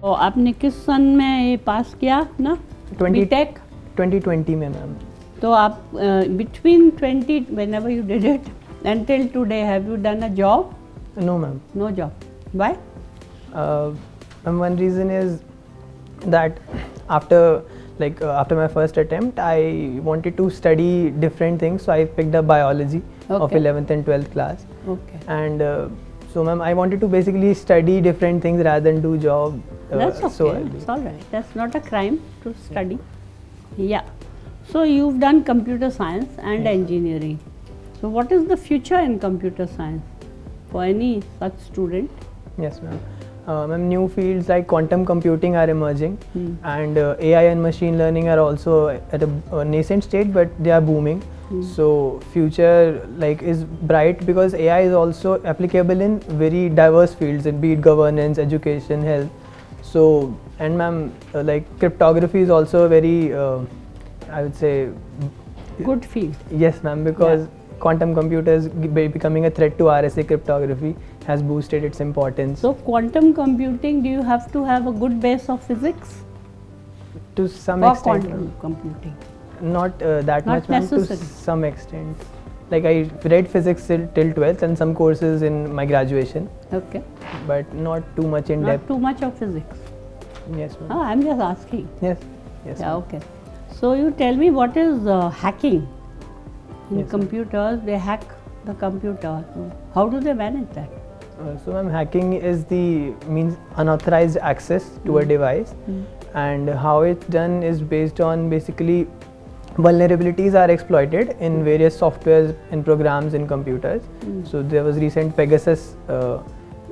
तो आपने किस सन में ये पास किया ना 20 2020 में मैम. तो आप between 20 whenever you did it until today have you done a job? No ma'am. No job. Why? And one reason is that after my first attempt, I wanted to study different things, so I picked up biology of 11th and 12th class. Okay. And so ma'am, I wanted to basically study different things rather than do job. That's okay. So it's all right. That's not a crime to study. Yeah. So you've done computer science and engineering. So what is the future in computer science for any such student? Yes ma'am. Ma'am, new fields like quantum computing are emerging, and AI and machine learning are also at a nascent stage, but they are booming. So future is bright because AI is also applicable in very diverse fields, be it governance, education, health. So, and ma'am, cryptography is also a very I would say good field. Yes ma'am, because quantum computers becoming a threat to RSA cryptography has boosted its importance. So quantum computing, do you have to have a good base of physics? To some for extent. Quantum computing? Not that Not much ma'am, to some extent. Like I read physics till 12th and some courses in my graduation. Okay. But not too much in depth. Not too much of physics? Yes ma'am. I'm just asking. Yes. Yes. Yeah, okay. So you tell me what is hacking? In computers, they hack the computer. How do they manage that? So ma'am, hacking is means unauthorized access to a device, and how it's done is based on basically vulnerabilities are exploited in various softwares and programs in computers. So there was recent Pegasus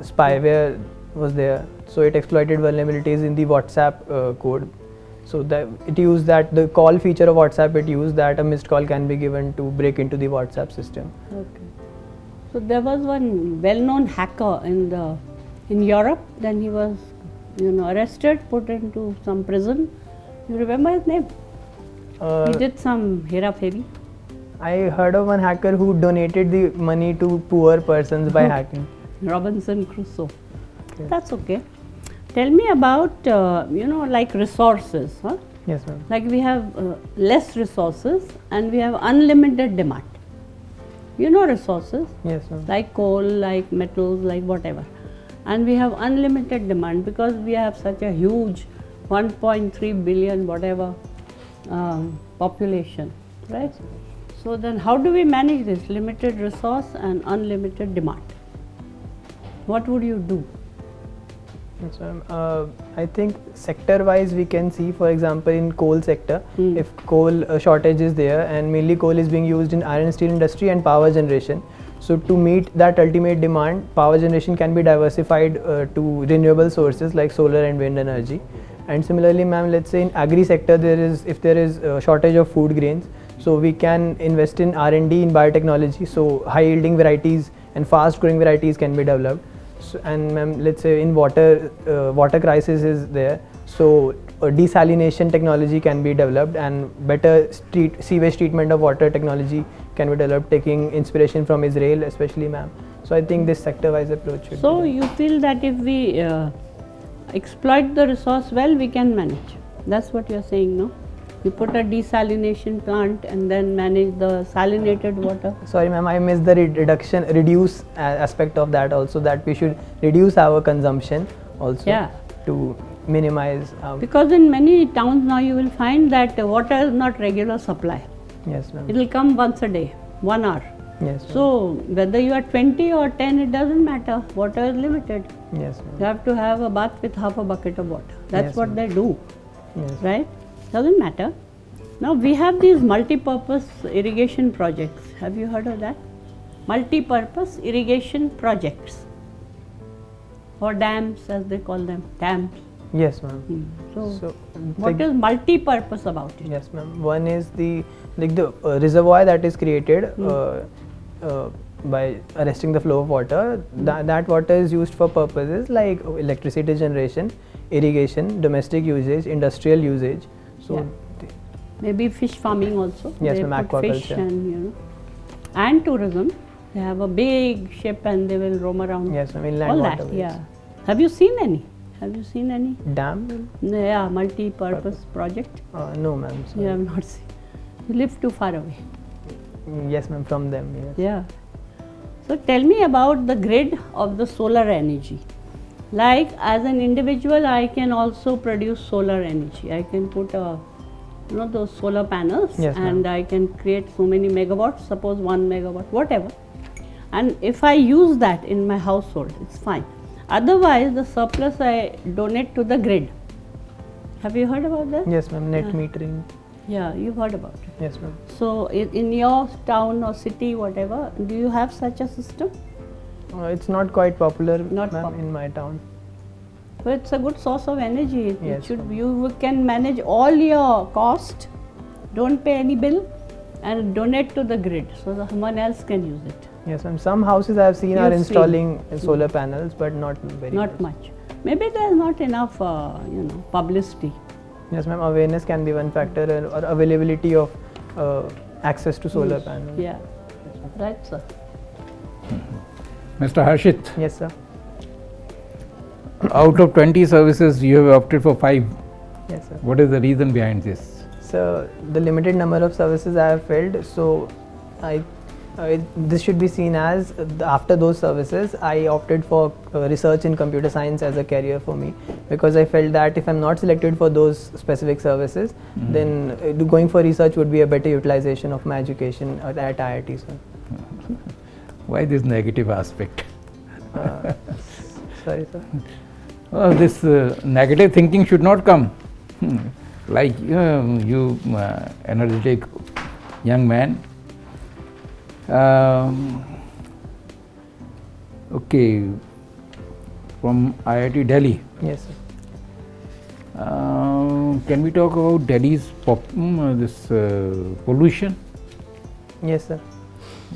spyware was there. So it exploited vulnerabilities in the WhatsApp code. So it used that the call feature of WhatsApp, it used that a missed call can be given to break into the WhatsApp system. Okay. So there was one well-known hacker in Europe. Then he was, arrested, put into some prison. You remember his name? He did some hera-pheri. I heard of one hacker who donated the money to poor persons by hacking. Robinson Crusoe. Okay. That's okay. Tell me about, resources. Huh? Yes, ma'am. Like we have less resources and we have unlimited demand. Resources. Yes, ma'am. Like coal, like metals, like whatever. And we have unlimited demand because we have such a huge 1.3 billion whatever population, right? So then how do we manage this limited resource and unlimited demand? What would you do? Yes, ma'am. I think sector-wise we can see, for example, in coal sector, if coal shortage is there and mainly coal is being used in iron and steel industry and power generation. So to meet that ultimate demand, power generation can be diversified to renewable sources like solar and wind energy. And similarly, ma'am, let's say in agri sector if there is a shortage of food grains, so we can invest in R&D in biotechnology. So high yielding varieties and fast growing varieties can be developed. So, and ma'am, let's say in water crisis is there, so desalination technology can be developed and better sewage treatment of water technology can be developed, taking inspiration from Israel especially, ma'am. So I think this sector-wise approach should So you feel that if we exploit the resource well, we can manage. That's what you're saying, no? You put a desalination plant and then manage the salinated water. Sorry ma'am, I missed the reduce aspect of that also, that we should reduce our consumption also to minimize. Because in many towns now you will find that water is not regular supply. Yes ma'am. It will come once a day, 1 hour. Yes. So whether you are 20 or 10, it doesn't matter. Water is limited. Yes ma'am. You have to have a bath with half a bucket of water. That's what they do. Yes. Right? Doesn't matter. Now we have these multi-purpose irrigation projects. Have you heard of that? Multi-purpose irrigation projects, or dams as they call them, dams. Yes ma'am. So what is multi-purpose about it? Yes ma'am. One is the reservoir that is created by arresting the flow of water. That water is used for purposes like electricity generation, irrigation, domestic usage, industrial usage. So maybe fish farming also. Yes, they ma'am, put fish aquaculture. And tourism. They have a big ship and they will roam around. Yes, ma'am, inland all waterways. that. Yeah. Have you seen any? Have you seen any? Dam? Yeah, multi-purpose project. No, ma'am. You have not seen. You live too far away. Yes, ma'am. From them. Yes. Yeah. So tell me about the grid of the solar energy. Like as an individual, I can also produce solar energy. I can put those solar panels, Yes, and ma'am. I can create so many megawatts, suppose 1 megawatt, whatever. And if I use that in my household, it's fine. Otherwise, the surplus I donate to the grid. Have you heard about that? Yes, ma'am. Net metering. Yeah, you've heard about it. Yes, ma'am. So in your town or city, whatever, do you have such a system? It's not quite popular, Not ma'am, popular. in my town. But it's a good source of energy. It Yes, should, ma'am. you can manage all your cost, don't pay any bill, and donate to the grid so that someone else can use it. Yes, ma'am. Some houses I have seen are You've seen. installing solar panels, but not very Not much. Maybe there's not enough, publicity. Yes, ma'am. Awareness can be one factor, or availability of access to solar panels. Yeah. Right, sir. Mr. Harshit, Yes, sir. out of 20 services, you have opted for 5. Yes, sir. What is the reason behind this? So the limited number of services I have filled, so this should be seen as after those services I opted for research in computer science as a career for me, because I felt that if I'm not selected for those specific services, then going for research would be a better utilization of my education at IIT. Sir. Why this negative aspect? Sorry, sir. This negative thinking should not come. Like you, energetic young man. Okay, from IIT Delhi. Yes, sir. Can we talk about Delhi's pollution? Yes, sir.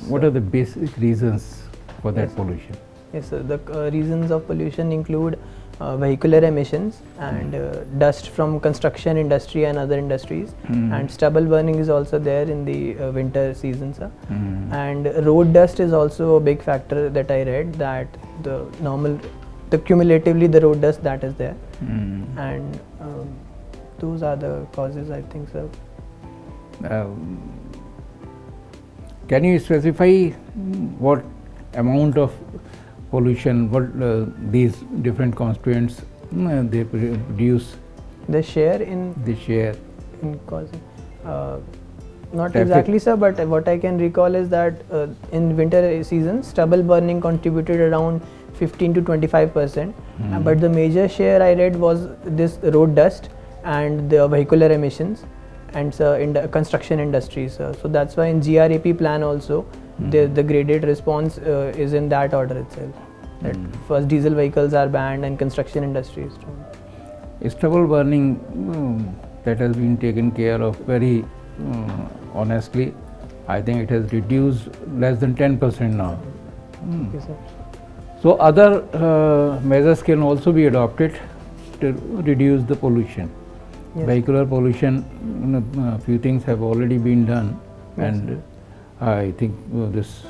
What are the basic reasons for that pollution? Yes, sir. The reasons of pollution include vehicular emissions and dust from construction industry and other industries, and stubble burning is also there in the winter season, sir. And road dust is also a big factor that I read, that cumulatively the road dust that is there, and those are the causes, I think, sir. Can you specify what amount of pollution, what these different constituents they produce? The share in causing, not Traffic. exactly, sir, but what I can recall is that in winter season stubble burning contributed around 15 to 25%, but the major share I read was this road dust and the vehicular emissions and in the construction industries. So that's why in GRAP plan also the graded response is in that order itself. That first diesel vehicles are banned and construction industries too. Stubble burning that has been taken care of very honestly. I think it has reduced less than 10% now. Okay, sir. So other measures can also be adopted to reduce the pollution. Yes. Vehicular pollution, a few things have already been done, Yes, and I think this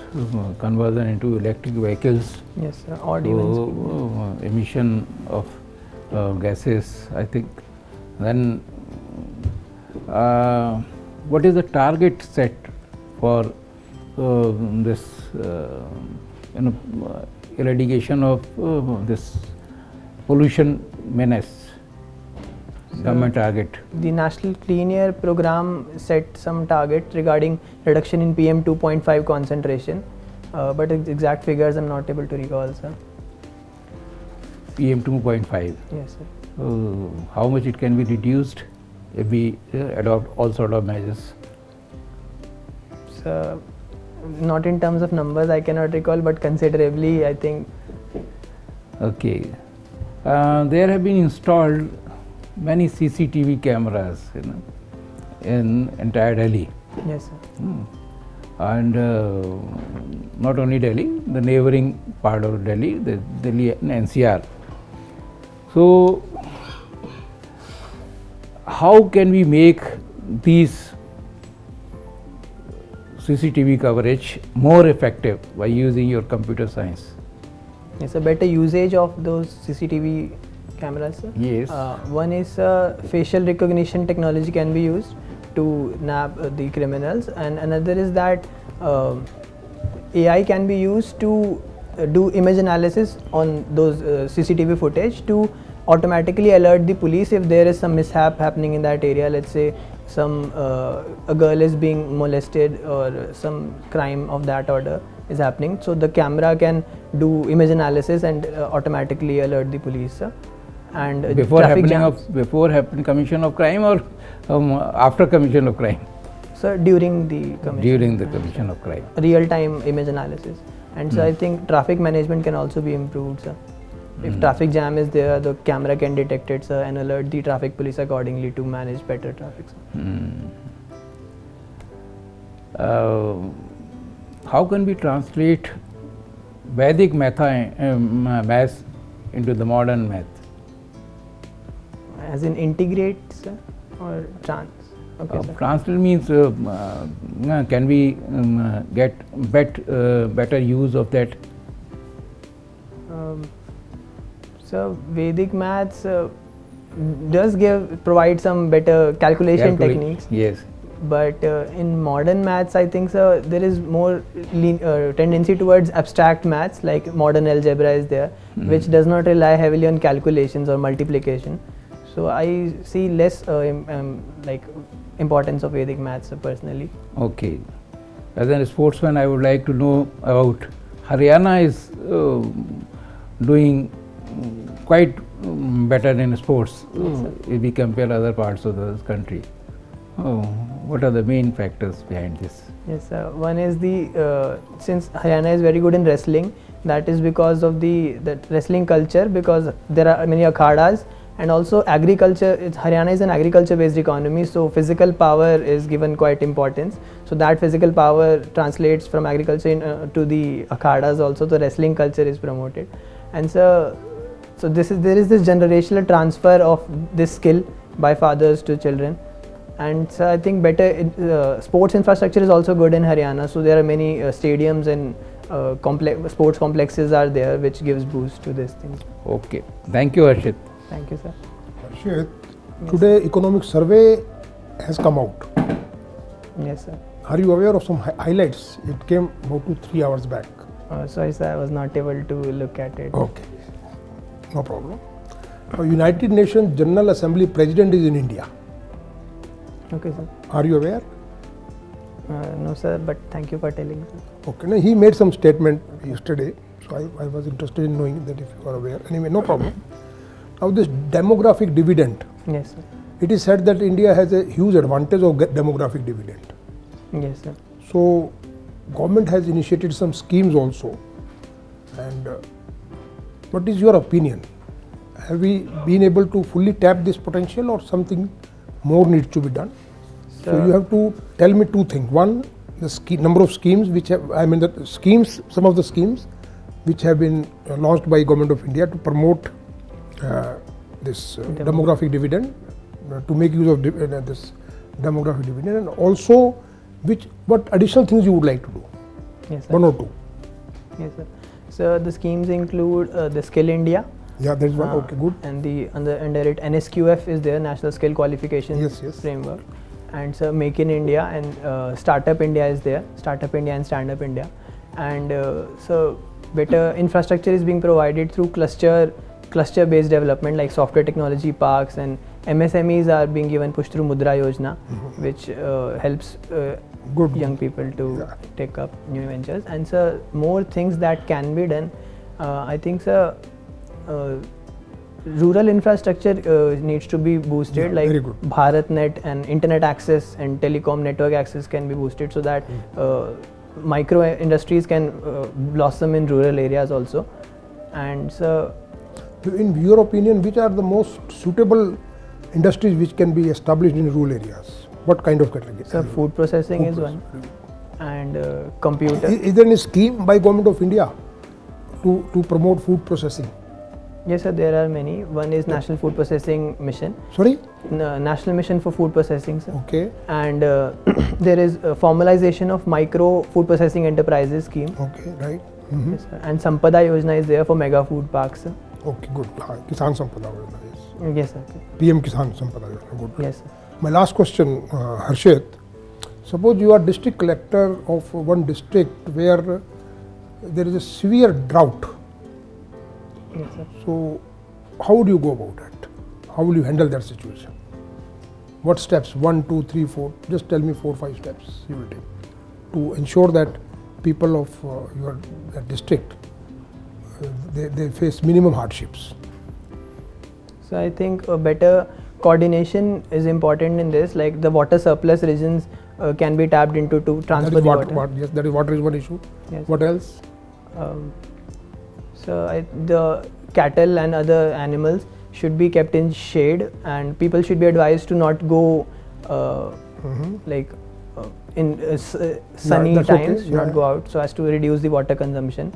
conversion into electric vehicles, Yes, sir. Odd even emission of gases, I think. Then what is the target set for this eradication of this pollution menace? Government target. The National Clean Air Program set some target regarding reduction in PM 2.5 concentration, but exact figures I'm not able to recall, sir. PM 2.5. Yes, sir. How much it can be reduced if we adopt all sort of measures? So, not in terms of numbers I cannot recall, but considerably I think. Okay. There have been installed many CCTV cameras in entire Delhi. Yes, sir. And not only Delhi, the neighboring part of Delhi, the Delhi and NCR. So, how can we make these CCTV coverage more effective by using your computer science? Yes, a better usage of those CCTV cameras, sir? Yes. One is facial recognition technology can be used to nab the criminals, and another is that AI can be used to do image analysis on those CCTV footage to automatically alert the police if there is some mishap happening in that area. Let's say a girl is being molested or some crime of that order is happening, so the camera can do image analysis and automatically alert the police. And Before traffic commission of crime, or after commission of crime? So during the commission. During the commission of crime. Real-time image analysis, and so I think traffic management can also be improved, sir. If traffic jam is there, the camera can detect it, sir, and alert the traffic police accordingly to manage better traffic, sir. How can we translate Vedic maths into the modern math? As in integrate, sir, or trans? Okay, sir. Translate means can we get better use of that? So Vedic maths does provide some better calculation techniques. Yes. But in modern maths, I think so there is more tendency towards abstract maths, like modern algebra is there, which does not rely heavily on calculations or multiplication. So I see less like importance of Vedic maths personally. Okay. As a sportsman, I would like to know about Haryana is doing quite better in sports if we compare other parts of the country. What are the main factors behind this? Yes, one is since Haryana is very good in wrestling, that is because of the wrestling culture, because there are many akhadas, and also agriculture. Haryana is an agriculture-based economy, so physical power is given quite importance. So that physical power translates from agriculture to the akhadas also. The wrestling culture is promoted, and so there is this generational transfer of this skill by fathers to children. And so I think better sports infrastructure is also good in Haryana. So there are many stadiums and sports complexes are there, which gives boost to this thing. Okay. Thank you, Harshit. Thank you, sir. Harshit, today economic survey has come out. Yes, sir. Are you aware of some highlights? It came about 2-3 hours back. Sorry, sir, I was not able to look at it. Okay, no problem. United Nations General Assembly President is in India. Okay, sir. Are you aware? No, sir, but thank you for telling, sir. Okay, now he made some statement yesterday, so I was interested in knowing that if you are aware. Anyway, no problem. Now this demographic dividend. Yes, sir. It is said that India has a huge advantage of demographic dividend. Yes, sir. So government has initiated some schemes also. And what is your opinion? Have we been able to fully tap this potential, or something more needs to be done? So you have to tell me two things. One, the number of schemes which have, some of the schemes which have been launched by Government of India to promote this demographic dividend, to make use of this demographic dividend, and also what additional things you would like to do? Yes, sir. One or two? Yes, sir. So the schemes include the Skill India. Yeah, there is one. Okay, good. And under it NSQF is there, National Skill Qualification Framework. And so Make in India and Startup India is there, Startup India and Stand Up India. And so better infrastructure is being provided through cluster-based development, like software technology parks, and MSMEs are being given push through Mudra Yojana, which helps young people to take up new ventures. And so more things that can be done. I think so. Rural infrastructure needs to be boosted, like BharatNet and internet access and telecom network access can be boosted, so that micro industries can blossom in rural areas also. And so, in your opinion, which are the most suitable industries which can be established in rural areas? What kind of categories? So food processing is one, and computer. Is there any scheme by Government of India to promote food processing? Yes, sir, there are many. One is National Food Processing Mission. Sorry? National Mission for Food Processing, sir. Okay. And there is a formalization of micro food processing enterprises scheme. Okay, right. Yes, sir. And Sampada Yojana is there for mega food parks, sir. Okay, good. Kisan Sampada Yojana, yes. Yes, sir. PM Kisan Sampada Yojana, good. Yes, sir. My last question, Harshit. Suppose you are district collector of one district where there is a severe drought. Yes, sir. So, how would you go about it? How will you handle that situation? What steps? 1, 2, 3, 4. Just tell me 4, 5 steps you will take to ensure that people of your district they face minimum hardships. So I think a better coordination is important in this. Like the water surplus regions can be tapped into to transfer the water. Yes, that is water is one issue. Yes. What else? The cattle and other animals should be kept in shade, and people should be advised to not go in sunny that's times. okay. Should not go out so as to reduce the water consumption.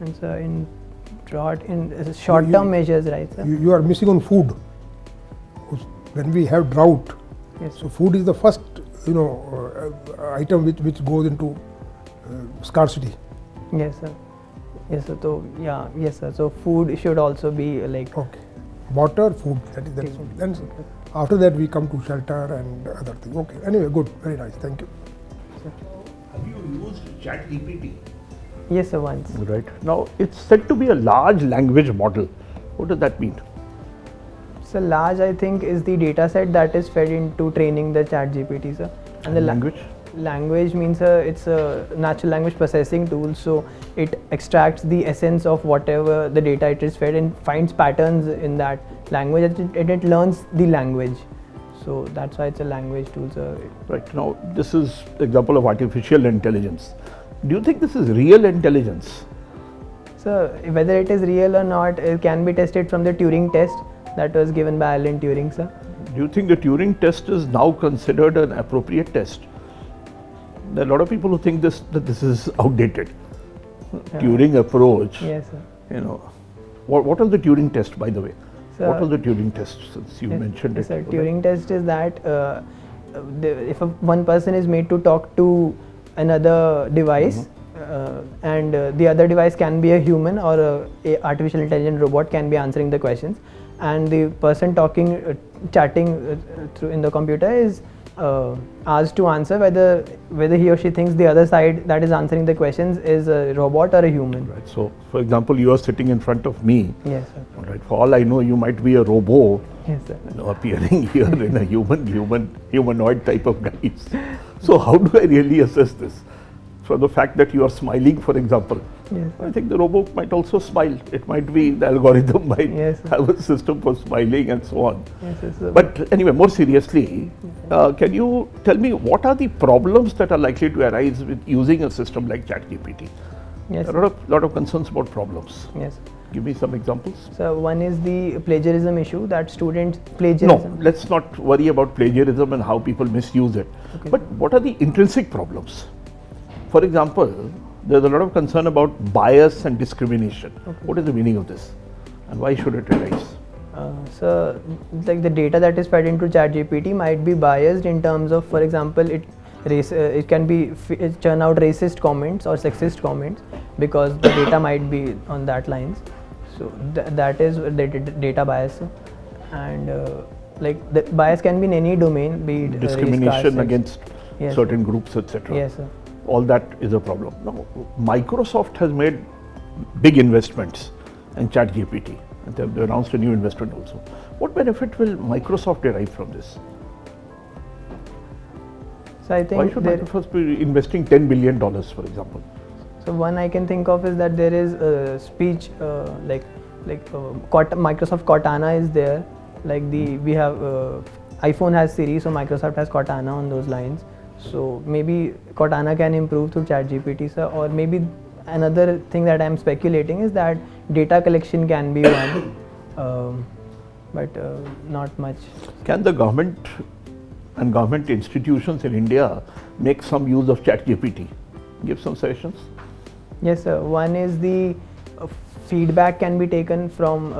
And so in short-term measures, right, sir? You are missing on food. When we have drought, Yes. so food is the first item which goes into scarcity. Yes, sir. Yes, sir. So yes, sir. So food should also be like. Okay, water, food. That is. Then after that we come to shelter and other things. Okay. Anyway, good. Very nice. Thank you. Have you used ChatGPT? Yes, sir. Once. Right. Now, it's said to be a large language model. What does that mean? So large, I think, is the data set that is fed into training the ChatGPT, sir. And the language? Language means it's a natural language processing tool, so it extracts the essence of whatever the data it is fed and finds patterns in that language, and it learns the language. So that's why it's a language tool, sir. Right. Now, this is example of artificial intelligence. Do you think this is real intelligence? So whether it is real or not, it can be tested from the Turing test that was given by Alan Turing, sir. Do you think the Turing test is now considered an appropriate test? There are a lot of people who think that this is outdated. Turing approach. Yes, sir. You know, what was the Turing test, by the way? So, what was the Turing test, since you mentioned it? Sir, Turing test is that if one person is made to talk to another device, and the other device can be a human or a artificial intelligent robot can be answering the questions, and the person chatting through in the computer is asked to answer whether he or she thinks the other side that is answering the questions is a robot or a human. Right. So, for example, you are sitting in front of me. Yes, sir. Right. For all I know, you might be a robo. Yes, sir. Appearing here in a humanoid type of guise. So how do I really assess this? From the fact that you are smiling, for example, Yes, I think the robot might also smile. It might be the algorithm might Yes, have a system for smiling and so on. Yes, yes, sir. But anyway, more seriously, can you tell me what are the problems that are likely to arise with using a system like ChatGPT? Yes, There are a lot of concerns about problems. yes. Give me some examples. So one is the plagiarism issue, that students plagiarism. No, let's not worry about plagiarism and how people misuse it. Okay. But what are the intrinsic problems? For example, there's a lot of concern about bias and discrimination. Okay. What is the meaning of this? And why should it arise? So like the data that is fed into ChatGPT might be biased in terms of, for example, it can be churn out racist comments or sexist comments because the data might be on that lines. So that is the data bias, and like the bias can be in any domain, be it Discrimination race, against Yes, certain groups, etc. Yes, sir. All that is a problem. Now, Microsoft has made big investments in ChatGPT, and they've announced a new investment also. What benefit will Microsoft derive from this? So I think Why should Microsoft be investing $10 billion, for example? So one I can think of is that there is speech Microsoft Cortana is there. Like we have iPhone has Siri, so Microsoft has Cortana on those lines. So maybe Cortana can improve through ChatGPT, sir. Or maybe another thing that I am speculating is that data collection can be one, but not much. Can the government and government institutions in India make some use of ChatGPT? Give some suggestions. Yes, sir. One is the feedback can be taken from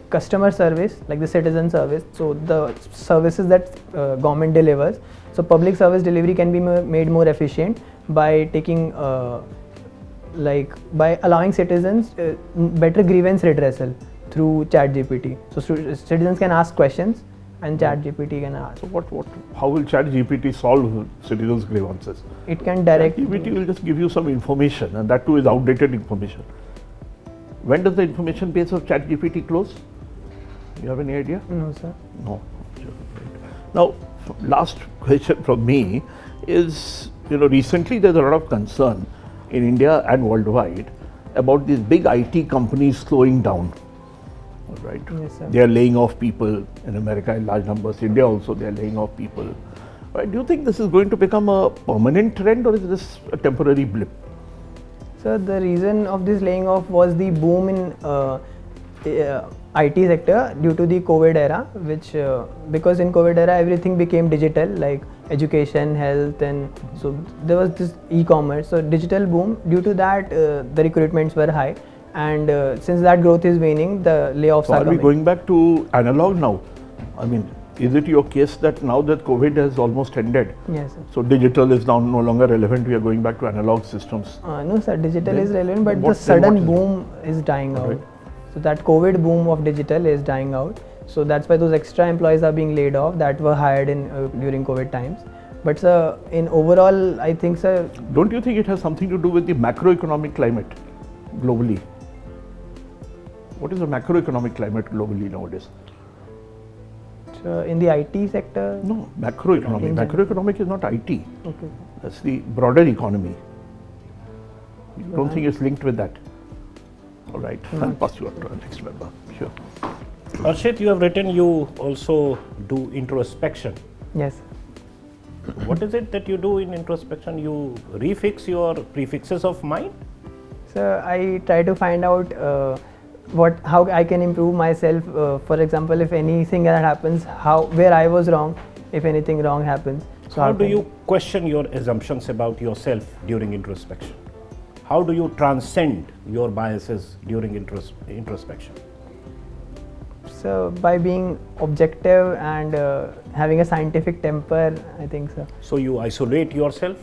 customer service, like the citizen service. So the services that government delivers. So public service delivery can be made more efficient by taking like by allowing citizens better grievance redressal through ChatGPT. So citizens can ask questions and ChatGPT can ask. So how will ChatGPT solve citizens' grievances? It can direct. ChatGPT will just give you some information, and that too is outdated information. When does the information base of ChatGPT close? You have any idea? No, sir. No. Sure. Right. Now, last question from me is, recently there's a lot of concern in India and worldwide about these big IT companies slowing down. All right. Yes, sir. They are laying off people in America in large numbers. India also, they are laying off people. Right. Do you think this is going to become a permanent trend, or is this a temporary blip? So the reason of this laying off was the boom in IT sector due to the COVID era, which because in COVID era everything became digital, like education, health, and so there was this e-commerce. So digital boom. Due to that, the recruitments were high, and since that growth is waning, the layoffs So are are we coming. going back to analog now? I mean, is it your case that now that COVID has almost ended, Yes, sir. so digital is now no longer relevant, we are going back to analog systems? No, sir. Digital Then is relevant, but what- the then what sudden is it? boom is dying out. Alright. So that COVID boom of digital is dying out. So that's why those extra employees are being laid off that were hired in during COVID times. But sir, in overall, I think, sir, Don't you think it has something to do with the macroeconomic climate globally? What is the macroeconomic climate globally nowadays? in the IT sector. No, macroeconomic. In general. Macroeconomic is not IT. Okay. That's the broader economy. You don't think it's linked with that? All right, I'll pass you on to our next member. Sure. Harshit, you have written you also do introspection. Yes. What is it that you do in introspection? You refix your prefixes of mind? So I try to find out how I can improve myself. For example, if anything that happens, where I was wrong, if anything wrong happens. So How do can- you question your assumptions about yourself during introspection? How do you transcend your biases during introspection? So by being objective and having a scientific temper, I think so. So you isolate yourself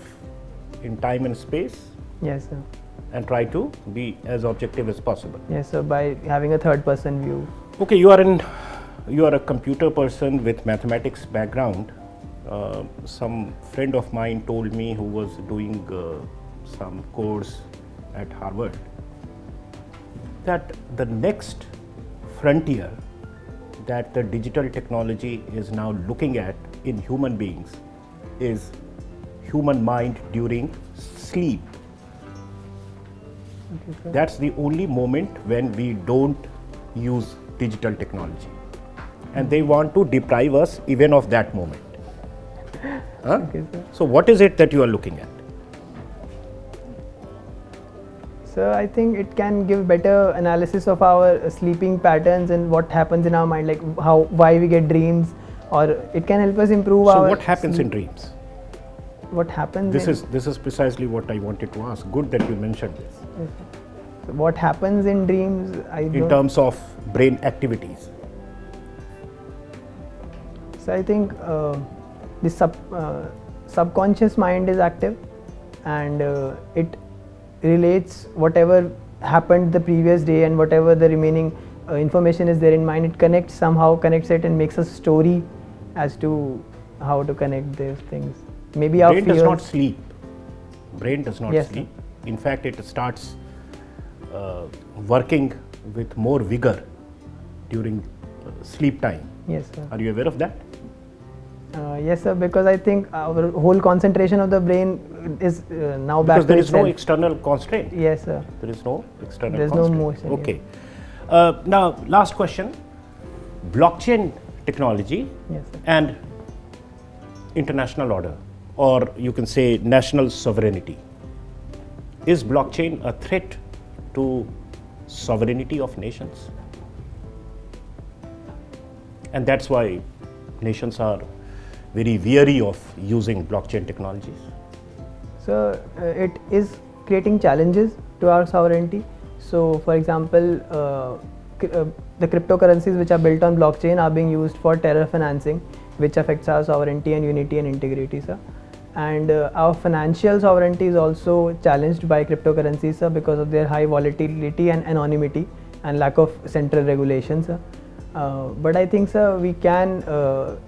in time and space Yes, sir. and try to be as objective as possible. Yes, so by having a third person view. Okay, you are a computer person with mathematics background. Some friend of mine told me who was doing some course at Harvard that the next frontier that the digital technology is now looking at in human beings is human mind during sleep. Okay, sir. That's the only moment when we don't use digital technology, and they want to deprive us even of that moment. Huh? Okay, sir. So what is it that you are looking at? So I think it can give better analysis of our sleeping patterns and what happens in our mind, like why we get dreams, or it can help us improve So our what happens in sleep. dreams? What happens This is precisely what I wanted to ask. Good that you mentioned this. what happens in dreams, In terms of brain activities. So I think the subconscious mind is active, and it relates whatever happened the previous day and whatever the remaining information is there in mind. It somehow connects it and makes a story as to how to connect these things. Maybe our Brain does fears. not sleep. Brain does not Yes, sleep. In fact, it starts working with more vigor during sleep time. Yes, sir. Are you aware of that? Yes, sir. Because I think our whole concentration of the brain is now back Because to there is no itself. external constraint. Yes, sir. There is no external There's no constraint. motion, Okay. Now, last question. Blockchain technology Yes, sir. and international order, or you can say national sovereignty. Is blockchain a threat to sovereignty of nations? And that's why nations are very weary of using blockchain technologies. So it is creating challenges to our sovereignty. So for example, the cryptocurrencies which are built on blockchain are being used for terror financing, which affects our sovereignty and unity and integrity, sir. And our financial sovereignty is also challenged by cryptocurrencies, sir, because of their high volatility and anonymity and lack of central regulations. But I think, sir, we can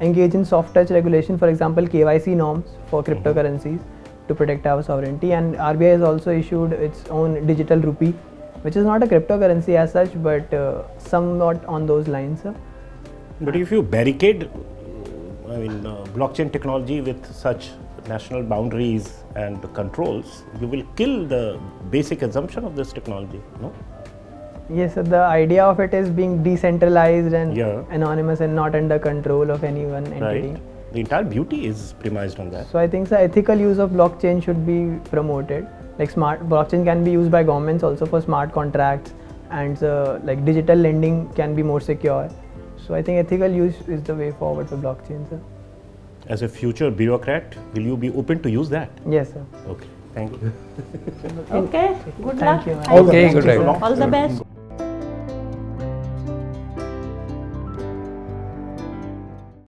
engage in soft touch regulation, for example, KYC norms for cryptocurrencies to protect our sovereignty. And RBI has also issued its own digital rupee, which is not a cryptocurrency as such, but somewhat on those lines, sir. But if you barricade, blockchain technology with such national boundaries and controls, you will kill the basic assumption of this technology, no? Yes, sir, the idea of it is being decentralized and Yeah. anonymous and not under control of any one entity. Right. The entire beauty is premised on that. So I think the ethical use of blockchain should be promoted. Like blockchain can be used by governments also for smart contracts, and like digital lending can be more secure. So I think ethical use is the way forward for blockchain, sir. As a future bureaucrat, will you be open to use that? Yes, sir. Okay, thank you. Okay, good luck. Thank you, ma'am. All the Okay, best. good luck. All the best.